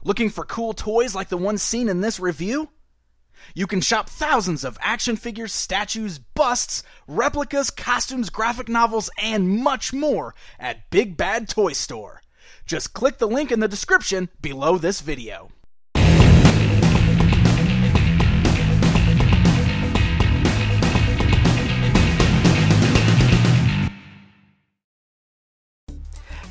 Looking for cool toys like the ones seen in this review? You can shop thousands of action figures, statues, busts, replicas, costumes, graphic novels, and much more at Big Bad Toy Store. Just click the link in the description below this video.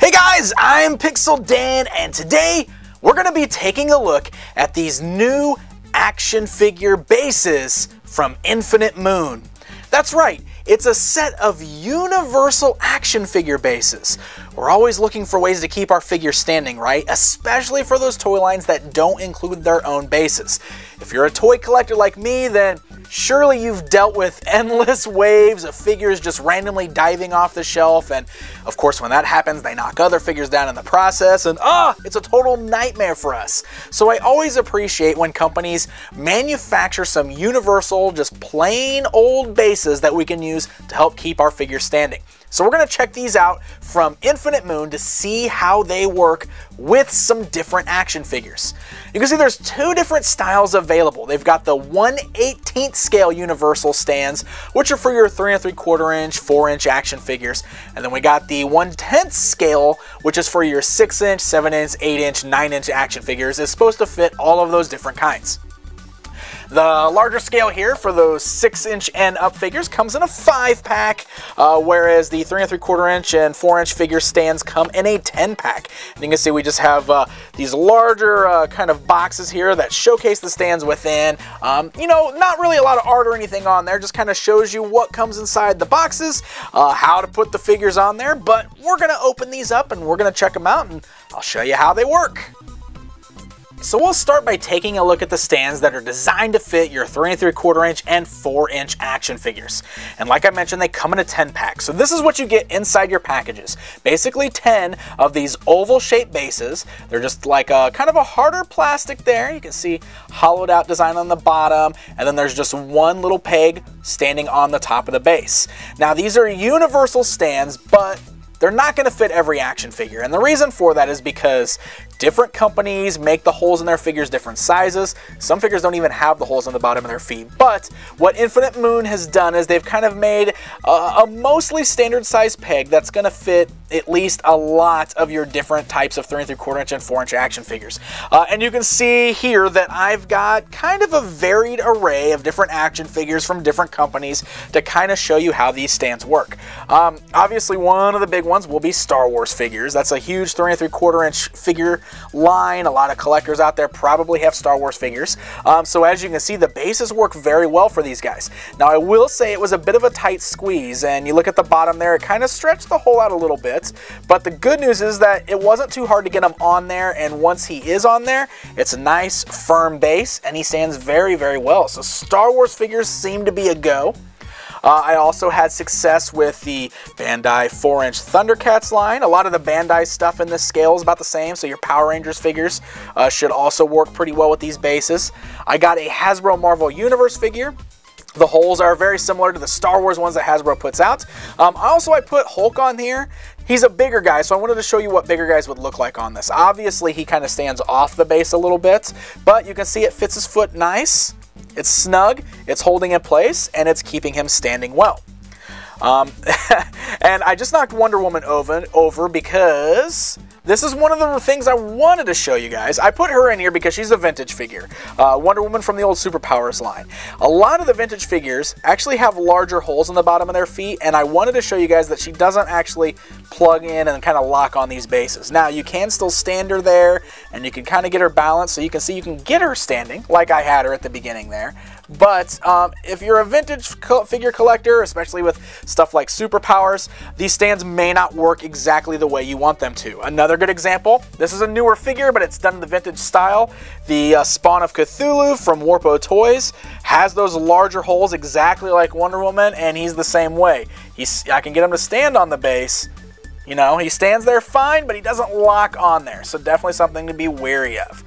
Hey guys, I'm Pixel Dan, and today we're going to be taking a look at these new action figure bases from Infinite Moon. That's right, it's a set of universal action figure bases. We're always looking for ways to keep our figures standing, right? Especially for those toy lines that don't include their own bases. If you're a toy collector like me, then surely you've dealt with endless waves of figures just randomly diving off the shelf, and of course when that happens they knock other figures down in the process, and it's a total nightmare for us. So I always appreciate when companies manufacture some universal, just plain old bases that we can use to help keep our figures standing. So we're going to check these out from Infinite Moon to see how they work with some different action figures. You can see there's two different styles available. They've got the 1/18 scale universal stands, which are for your 3 3/4 inch, 4 inch action figures. And then we got the 1/10 scale, which is for your 6 inch, 7 inch, 8 inch, 9 inch action figures. It's supposed to fit all of those different kinds. The larger scale here for those 6 inch and up figures comes in a 5-pack, whereas the 3 3/4 inch and 4 inch figure stands come in a 10-pack. And you can see we just have these larger kind of boxes here that showcase the stands within. You know, not really a lot of art or anything on there, just kind of shows you what comes inside the boxes, how to put the figures on there, but we're going to open these up and we're going to check them out and I'll show you how they work. So we'll start by taking a look at the stands that are designed to fit your 3 3/4 inch and 4 inch action figures. And like I mentioned, they come in a 10-pack. So this is what you get inside your packages. Basically 10 of these oval shaped bases. They're just like a kind of a harder plastic there. You can see hollowed out design on the bottom, and then there's just one little peg standing on the top of the base. Now these are universal stands, but they're not going to fit every action figure, and the reason for that is because different companies make the holes in their figures different sizes. Some figures don't even have the holes on the bottom of their feet, but what Infinite Moon has done is they've kind of made a mostly standard size peg that's going to fit at least a lot of your different types of 3 3/4 inch and 4 inch action figures. And you can see here that I've got kind of a varied array of different action figures from different companies to kind of show you how these stands work. Obviously one of the big ones will be Star Wars figures. That's a huge 3 3/4 inch figure line. A lot of collectors out there probably have Star Wars figures. So as you can see, the bases work very well for these guys. Now I will say it was a bit of a tight squeeze, and you look at the bottom there, it kind of stretched the hole out a little bit, but the good news is that it wasn't too hard to get him on there, and once he is on there, it's a nice firm base and he stands very, very well. So Star Wars figures seem to be a go. I also had success with the Bandai 4 inch Thundercats line. A lot of the Bandai stuff in this scale is about the same, so your Power Rangers figures should also work pretty well with these bases. I got a Hasbro Marvel Universe figure. The holes are very similar to the Star Wars ones that Hasbro puts out. I put Hulk on here. He's a bigger guy, so I wanted to show you what bigger guys would look like on this. Obviously, he kind of stands off the base a little bit, but you can see it fits his foot nice. It's snug, it's holding in place, and it's keeping him standing well. And I just knocked Wonder Woman over because this is one of the things I wanted to show you guys. I put her in here because she's a vintage figure. Wonder Woman from the old Superpowers line. A lot of the vintage figures actually have larger holes in the bottom of their feet, and I wanted to show you guys that she doesn't actually plug in and kind of lock on these bases. Now, you can still stand her there, and you can kind of get her balanced, so you can see you can get her standing, like I had her at the beginning there. But if you're a vintage figure collector, especially with stuff like Superpowers, these stands may not work exactly the way you want them to. Another good example, this is a newer figure, but it's done in the vintage style. The Spawn of Cthulhu from Warpo Toys has those larger holes exactly like Wonder Woman, and he's the same way. I can get him to stand on the base. You know, he stands there fine, but he doesn't lock on there, so definitely something to be wary of.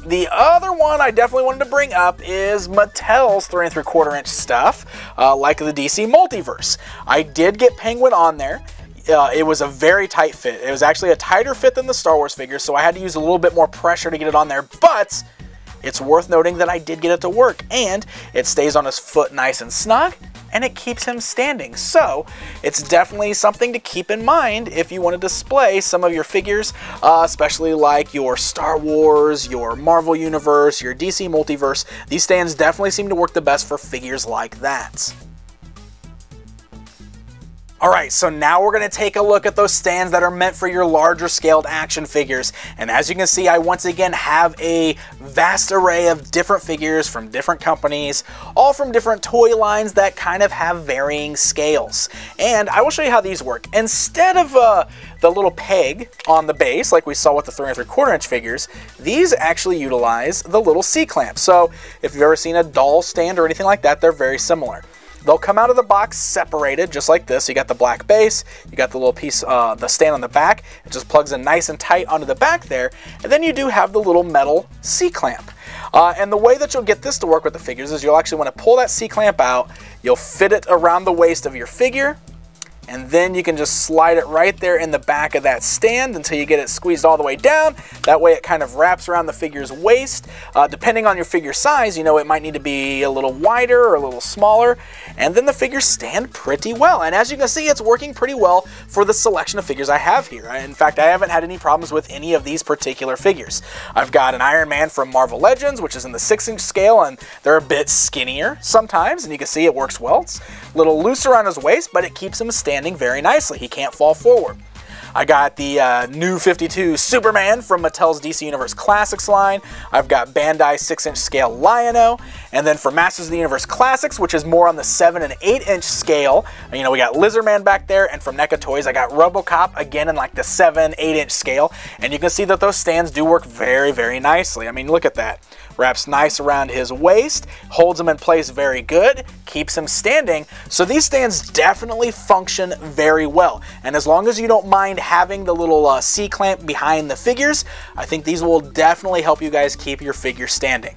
The other one I definitely wanted to bring up is Mattel's 3 3/4 inch stuff, like the DC Multiverse. I did get Penguin on there. it was a very tight fit. It was actually a tighter fit than the Star Wars figure, so I had to use a little bit more pressure to get it on there, but it's worth noting that I did get it to work, and it stays on his foot nice and snug, and it keeps him standing. So it's definitely something to keep in mind if you want to display some of your figures, especially like your Star Wars, your Marvel Universe, your DC Multiverse. These stands definitely seem to work the best for figures like that. Alright, so now we're going to take a look at those stands that are meant for your larger scaled action figures. And as you can see, I once again have a vast array of different figures from different companies, all from different toy lines that kind of have varying scales. And I will show you how these work. Instead of the little peg on the base, like we saw with the 3 3/4 inch figures, these actually utilize the little C-clamp. So if you've ever seen a doll stand or anything like that, they're very similar. They'll come out of the box separated, just like this. You got the black base, you got the little piece, the stand on the back. It just plugs in nice and tight onto the back there. And then you do have the little metal C-clamp. And the way that you'll get this to work with the figures is you'll actually want to pull that C-clamp out, you'll fit it around the waist of your figure, and then you can just slide it right there in the back of that stand until you get it squeezed all the way down. That way it kind of wraps around the figure's waist. Depending on your figure size, you know, it might need to be a little wider or a little smaller, and then the figures stand pretty well. And as you can see, it's working pretty well for the selection of figures I have here. In fact, I haven't had any problems with any of these particular figures. I've got an Iron Man from Marvel Legends, which is in the 6-inch scale, and they're a bit skinnier sometimes, and you can see it works well. It's a little looser on his waist, but it keeps him standing very nicely. He can't fall forward. I got the new 52 Superman from Mattel's DC Universe Classics line. I've got Bandai 6-inch scale Lion-O. And then for Masters of the Universe Classics, which is more on the 7 and 8-inch scale, you know, we got Lizardman back there. And from NECA Toys, I got RoboCop, again in like the 7, 8-inch scale. And you can see that those stands do work very, very nicely. I mean, look at that. Wraps nice around his waist, holds him in place very good, keeps him standing. So these stands definitely function very well. And as long as you don't mind having the little C-clamp behind the figures, I think these will definitely help you guys keep your figure standing.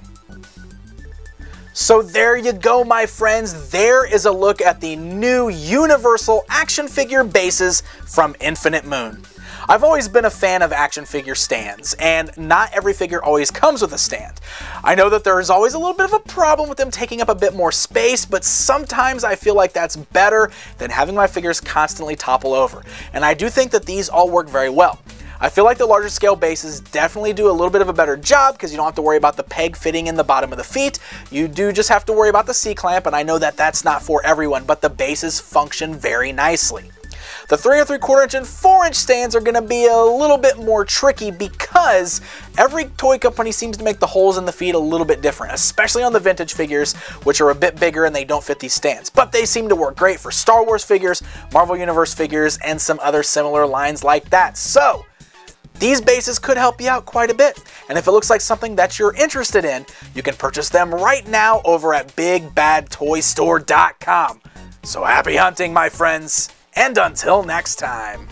So there you go, my friends. There is a look at the new Universal action figure bases from Infinite Moon. I've always been a fan of action figure stands, and not every figure always comes with a stand. I know that there is always a little bit of a problem with them taking up a bit more space, but sometimes I feel like that's better than having my figures constantly topple over. And I do think that these all work very well. I feel like the larger scale bases definitely do a little bit of a better job because you don't have to worry about the peg fitting in the bottom of the feet. You do just have to worry about the C-clamp, and I know that that's not for everyone, but the bases function very nicely. The 3 3/4 inch and 4-inch stands are going to be a little bit more tricky because every toy company seems to make the holes in the feet a little bit different, especially on the vintage figures, which are a bit bigger and they don't fit these stands. But they seem to work great for Star Wars figures, Marvel Universe figures, and some other similar lines like that. So these bases could help you out quite a bit. And if it looks like something that you're interested in, you can purchase them right now over at BigBadToyStore.com. So happy hunting, my friends. And until next time.